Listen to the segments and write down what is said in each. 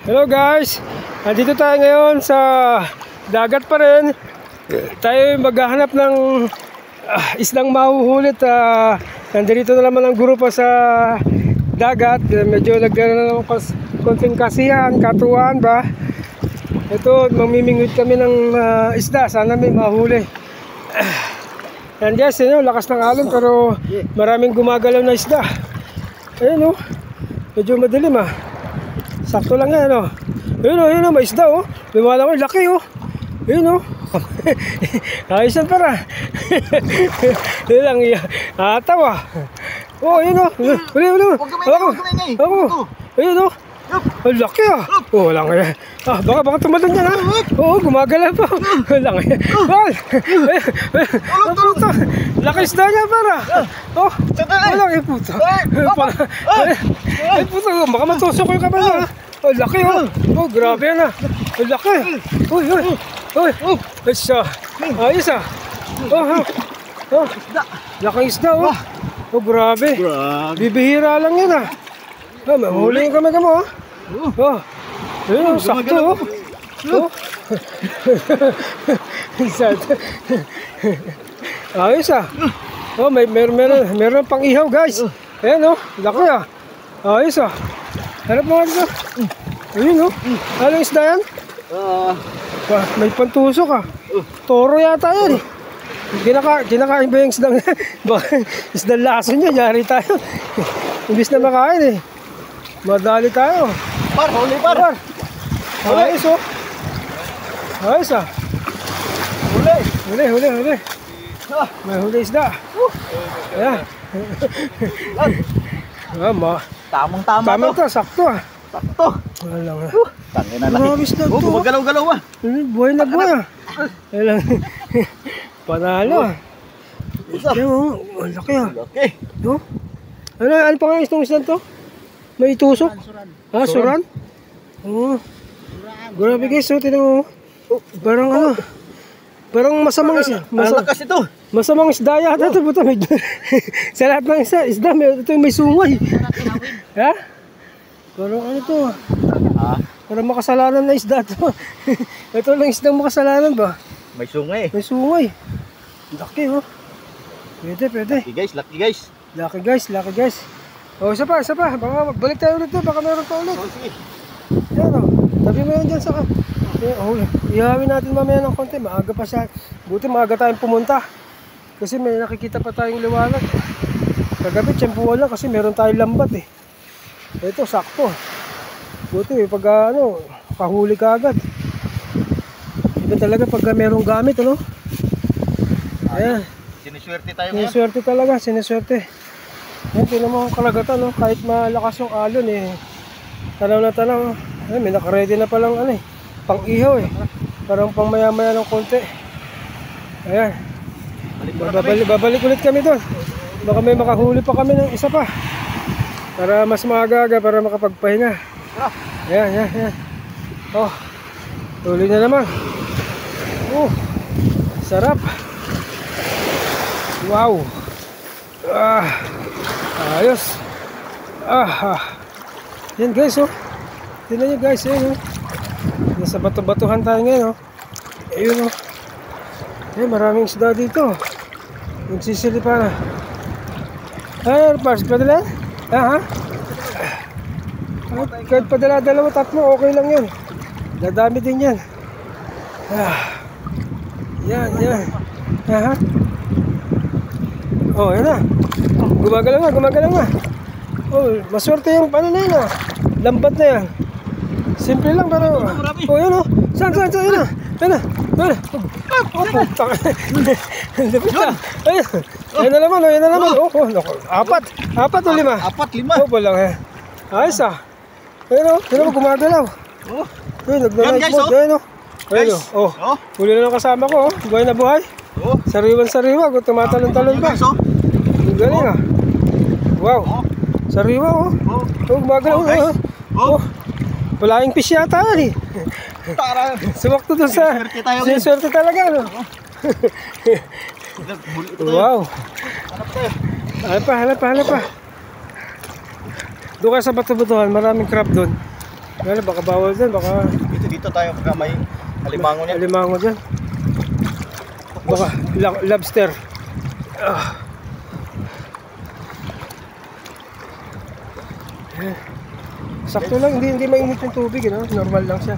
Hello guys, nandito tayo ngayon sa dagat pa rin. Tayo maghahanap ng isdang mahuhulit. Nandito na naman ang grupo sa dagat. Medyo nagkaroon ng konting kasiyahan, katuwaan ba. Ito, mamimingwit kami ng isda. Sana may mahuli. And yes, lakas ng alon pero maraming gumagalaw na isda. Ayun medyo madilim Sakto lang yan Ayun may isda May malaman, laki Ayun ayos yan para. Ayun lang tawa. Ayun Ayun ang laki lang baka tumalon yan gumagala pa. Lang laki isda niya para. Laki puto. Ay puto, baka matusok ka pa na. Laki grabe yan laki. Ayos laking isda grabe. Bibihira lang yan mahuli yung kamay mo ayun sakto ayos meron pang ihaw guys. Ayan laki ayos harap mo dito. Ayun anong isda yan? May pantusok toro yata yan kinakain ba yung isdang isdang laso niya, yari tayo. Imbis na makain madali tayo. Huli par. Ayos ayos huli may huli isda. Ayan Tamang-tama to. Sakto Sakto. Walang Tangin na laki. Gumagalaw-galaw buhay na buhay Ayan panalo laki Okay. Ano pa nga itong isda to? May itusok? Suran? Grabe guys, tinan mo. Parang parang masamang isda. Malakas ito. Masamang isda yata ito. Sa lahat ng isda, ito may sungay. Parang ano to? Parang makasalanan na isda to. Ito lang isdang makasalanan ba? May sungay. May sungay. Laki Pwede. Lucky guys. Laki guys. Isa pa. Baka balik tayo ulit baka meron pa ulit. Sige. Yan tabi mo yan dyan sa ihawin natin mamaya ng konti. Maaga pa siya. Buti maaga tayong pumunta. Kasi may nakikita pa tayong liwanag. Kagabi tiyempuan lang kasi meron tayong lambat Ito sakto. Buti pag kahuli ka agad. Iba talaga pag merong gamit Ayan. Siniswerte tayo ngayon. Siniswerte. Ayan, tinan mo ang kalagatan kahit malakas yung alon tanaw na tanaw. Ayan, may nakaredy na palang pang ihaw parang pang maya-maya ng konti. Ayan. Babalik ulit kami doon. Baka may makahuli pa kami ng isa pa. Para mas maaga para makapagpahinga. Ayan. Tuloy na naman. Sarap. Wow. Ayos. Yan guys tingnan nyo guys nasa bato-batuhan tayo ngayon ayun maraming isda dito. Nagsisilipan Pars, padala? Kahit padala dalawa, tatlo, okay lang yun. Dadami din yan. Yan. Yan na. Gumagalaw na. Maswerte yung na yun lambat na yan. Simple lang pero yan Saan yan na. Putang. Yan na naman. Apat o lima? Opo lang ayos Ayun gumagalaw. Yan guys Ayun huli na ng kasama ko buhay na buhay. Sariwan-sariwa tumatalon-talon pa. Ang galing wow. Sariwa gumagalaw Palaing fish yata yan Sumakto doon sa siniswerte talaga Wow. Hanap pa. Doon ka sa bato-batuhan, maraming crab doon. Wala, baka bawal dyan, baka Dito tayo pagka may alimango niya. alimango dyan. Baka lobster. Ayan. Sakto lang, hindi mainit yung tubig, no? Normal lang siya.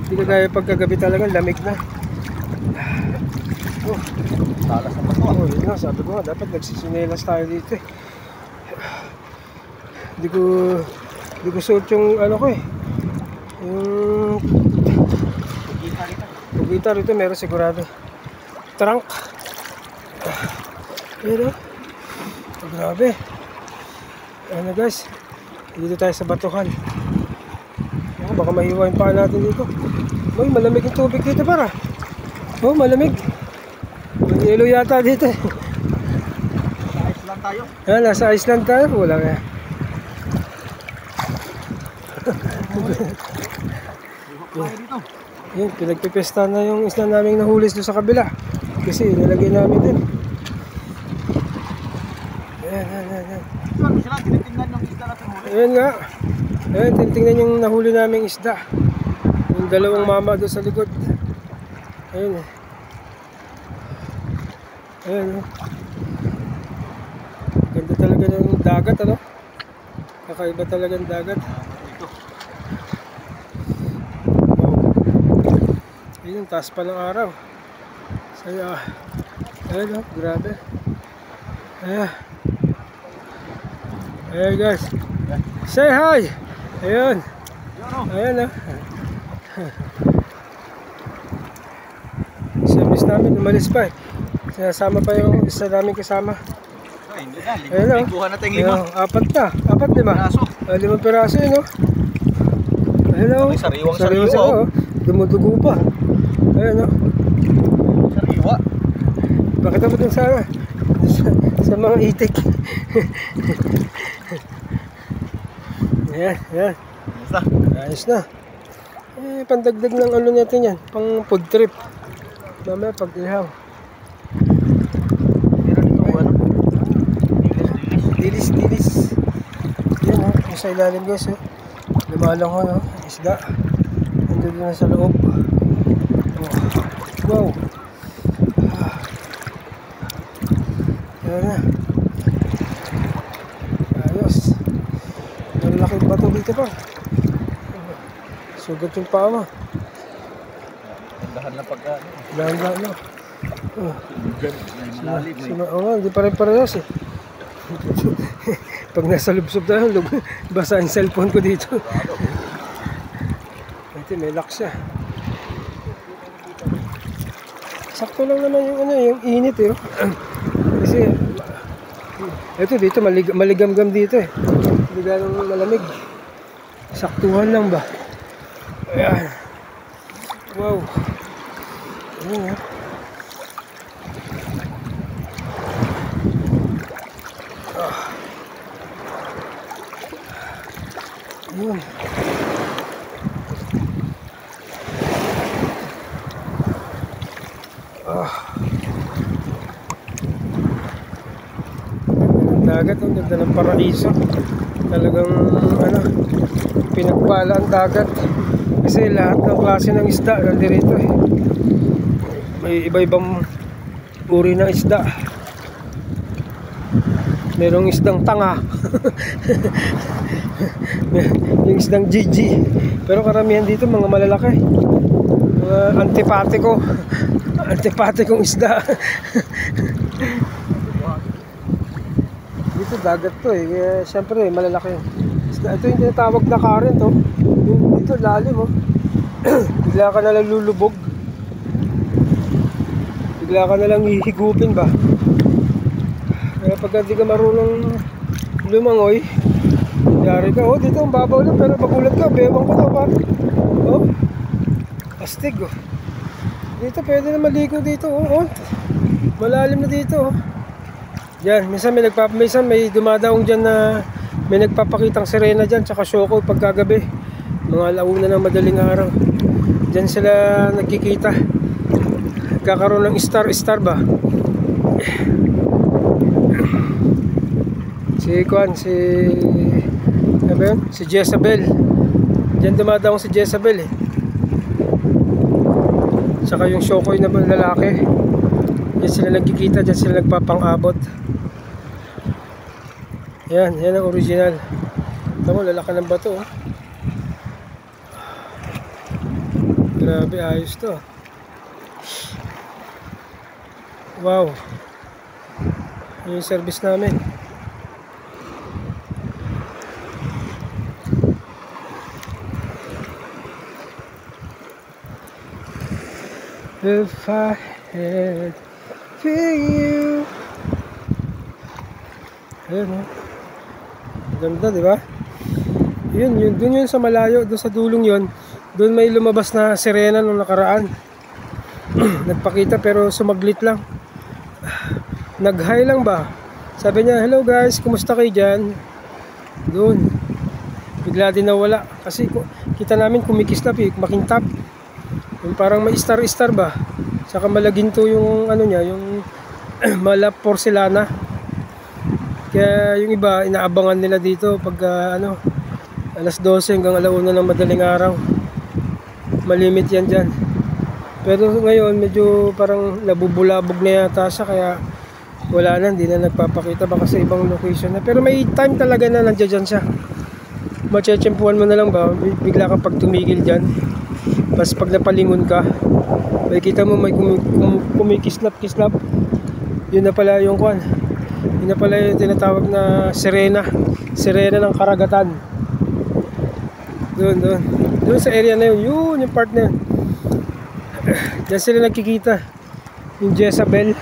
Hindi ka gaya pagkagabi talaga, lamig na. Oh, Talas ang bato. yun nga, sabi ko nga, dapat nagsisinelas tayo dito eh. Hindi ko suot yung ano ko eh. Yung pagkita rito meron sigurado. Trunk. Ayan o. Grabe. Ano guys, dito tayo sa batuhan. Baka mahiwa yung paa natin dito. Uy, malamig yung tubig dito para. Oh, malamig. May yelo yata dito eh. Sa ice lang tayo. Nasa Iceland tayo. Wala nga. Dito. Yun, pinagpipesta na yung isla naming nahulis doon sa kabila. Kasi nilagay namin din. Ayan. Ano sila? Tinitingnan yung isda natin huli. Ayan nga. Ayan, tinitingnan yung nahuli naming isda. Yung dalawang mama doon sa likod. Ayan eh. Ayan eh. Ganda talaga ng dagat, ano? Kakaiba talaga ng dagat. Dito. Ayun, taas pa ng araw. Saya. Ayan oh, grabe. Ayan. Ayan guys. Say hi! Ayan. Ayan oh. Service namin, umalis pa eh. Sinasama pa yung isa namin kasama. Ay, hindi na. Ayan oh. Lingkuhan natin lima. Ayan, apat na. Apat, lima? Piraso. 5 piraso yun oh. Ayan oh. May sariwang-sariwa, Sariwa, oh. Dumudugo pa. Ayan oh. Sariwa. Bakit ako dun sa mga itik? Ayan. Basta. Ayos na. Eh, pandagdag ng ano natin yan. Pang food trip. Mamaya pag ihaw. Meron dito ano? Dilis. Yan o. Yung sa ilalim guys o. Lumalang ko no. Isda. Nandun na sa loob. Wow. Ayan na. Ayos. Malaking bato dito pa. Sugat yung paa mo. Dahan na pagka. Dahan-dahan no. Malalim. Hindi pa rin parehas eh. Pag nasa lubsob tayo, basa yung cellphone ko dito. Ito, may lock siya. Sakto lang naman yung ano, yung init eh. Kasi ito dito maligam-gam dito eh. Hindi ganong malamig. Saktuhan lang ba? Ayan. Wow. Ayan. Yun. Dagat, ang ganda ng paraiso. Talagang ano, pinagpala ang dagat. Kasi lahat ng klase ng isda nandirito eh. May iba-ibang uri ng isda. Merong isdang tanga. Yung isdang GG. Pero karamihan dito mga malalaki. Mga antipatikong isda. Dito dagat to eh. Kaya syempre malalaki isda. Ito yung tinatawag na current oh. Dito lalim oh. Bigla ka nalang lulubog. Bigla ka nalang hihigupin ba. Kaya pag hindi ka marunong lumangoy, yari ka, oh dito ang babaw lang, pero magulat ka, bewang ko to pa. Oh, astig oh. Dito pwede na maligo dito, oh. Malalim na dito oh. Yan, minsan may dumadaong dyan na may nagpapakitang sirena dyan, tsaka syoko pagkagabi. Mga alauna ng madaling araw. Dyan sila nagkikita. Kakaroon ng star ba? Si Jezabel. Diyan dumadaong si Jezabel eh. Saka yung Shokoy na lalaki. Diyan sila nagkikita, diyan sila nagpapang-abot. Yan ang original. Tama, lalaki ng bato oh. Grabe, ayos to. Wow. Yung service namin. If I had for you. Ayan oh. Ganda, di ba? Yun, dun yun sa malayo, dun sa dulong yun. Dun may lumabas na sirena nung nakaraan. Nagpakita pero sumaglit lang. Nag-hi lang ba? Sabi niya, hello guys, kumusta kayo dyan? Doon. Bigla din nawala. Kasi kita namin kumikislap eh, makintap. Yung parang may star-star ba? Saka malaginto yung ano niya, yung mala porcelana. Kaya yung iba, inaabangan nila dito pag alas 12 hanggang alauna ng madaling araw. Malimit yan dyan. Pero ngayon, medyo parang nabubulabog na yata siya, kaya wala na, hindi na nagpapakita. Baka sa ibang location na. Pero may time talaga na nandiyan siya. Machechempuan mo na lang ba? Bigla ka pag tumigil dyan. Tapos pag napalingon ka, makikita mo may kumikislap-kislap. Yun na pala yung kwan. Yun na pala yung tinatawag na sirena. Sirena ng karagatan. Doon sa area na yun. Yung part na yun. Diyan sila nagkikita. Yung Jezabel.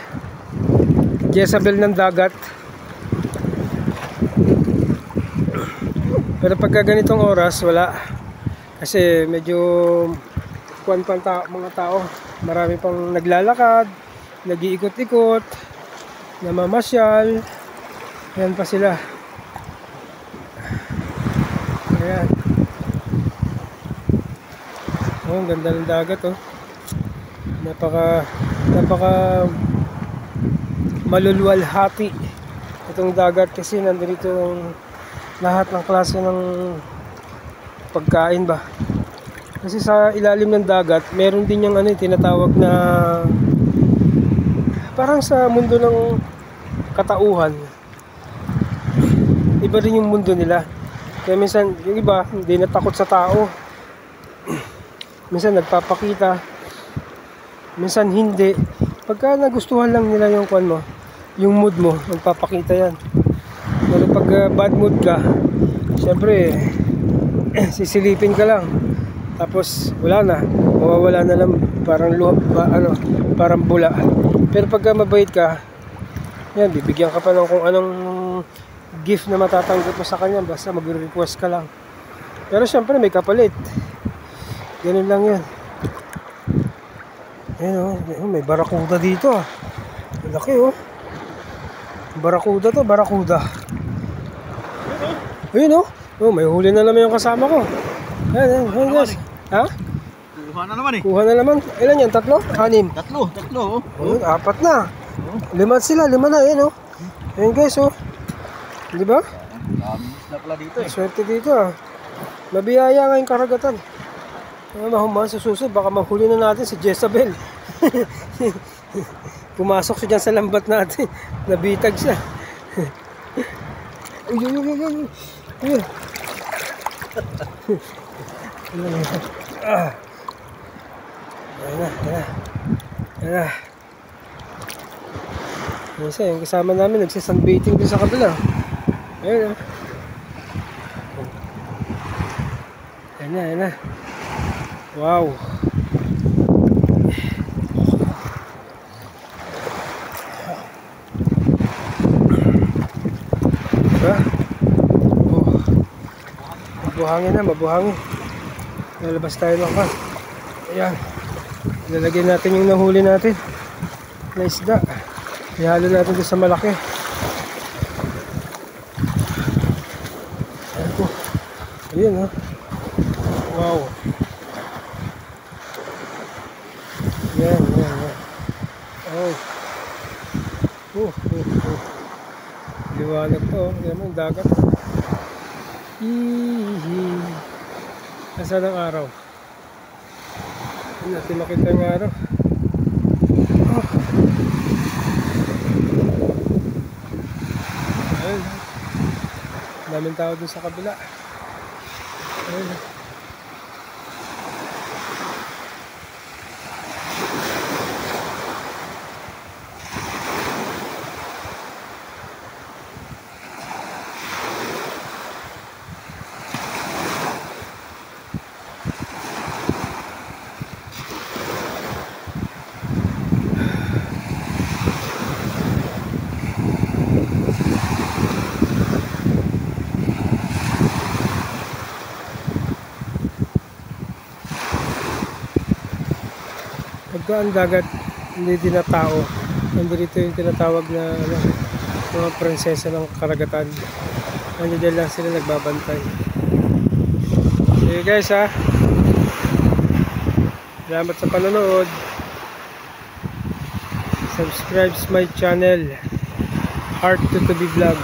Jezabel ng dagat. Pero pagka ganitong oras, wala. Kasi medyo kuwan pa mga tao. Marami pang naglalakad, nag-iikot-ikot, namamasyal. Ayan pa sila. Ayan. Oh, ang ganda ng dagat oh. Napaka malulwalhati itong dagat kasi nandito lahat ng klase ng pagkain ba. Kasi sa ilalim ng dagat, meron din yung tinatawag na parang sa mundo ng katauhan. Iba rin yung mundo nila. Kaya minsan, yung iba, hindi natakot sa tao. Minsan nagpapakita. Minsan hindi. Pagka nagustuhan lang nila yung kwan mo, yung mood mo, magpapakita yan. Pero pag bad mood ka, syempre, sisilipin ka lang. Tapos wala na, mawawala na lang, parang parang bula. Pero pagka mabait ka, yan, bibigyan ka pa ng kung anong gift na matatanggap mo sa kanya, basta mag-request ka lang. Pero syempre may kapalit. Ganun lang yan. Ayun oh, may barakuda dito ah. Laki oh. Barakuda to, barakuda. Ayun oh. Oh, may huli na naman yung kasama ko. Ayan, guys. Ha? Kuha na naman eh. Kuha na naman. Ilan yan? 3? 6? Tatlo. Oh. Ayun, 4 na. 5 sila, 5 na. Ayan oh. Ayun guys oh. Di ba? Dami na pala dito eh. Swerte dito ah. Mabiyaya nga yung karagatan. Mahuman sa susunod, baka mahuli na natin si Jezabel. Pumasok siya dyan sa lambat natin. Nabitag siya. Ayun. Ayan na. Yung kasama namin nagsisunbaiting din sa kabila. Ayan na. Wow. Diba? Oh. Mabuhangin. Lalabas tayo ng kan. Ayan. Ilalagay natin yung nahuli natin na isda. Ihalo natin doon sa malaki. Ayan oh. Wow. Yan. Oh. Liwanag to. Yan mo yung dagat. Nasaan ang araw? Hindi natin makita yung araw. Oh. Ayun. Daming tao dun sa kabila. Ayun. Pagka ang dagat hindi tinatao, nandito yung tinatawag na mga prinsesa ng karagatan. Nandiyan lang sila nagbabantay. Okay guys ha, salamat sa panonood. Subscribe to my channel, Heart to be Vlog.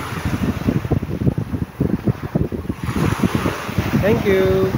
Thank you.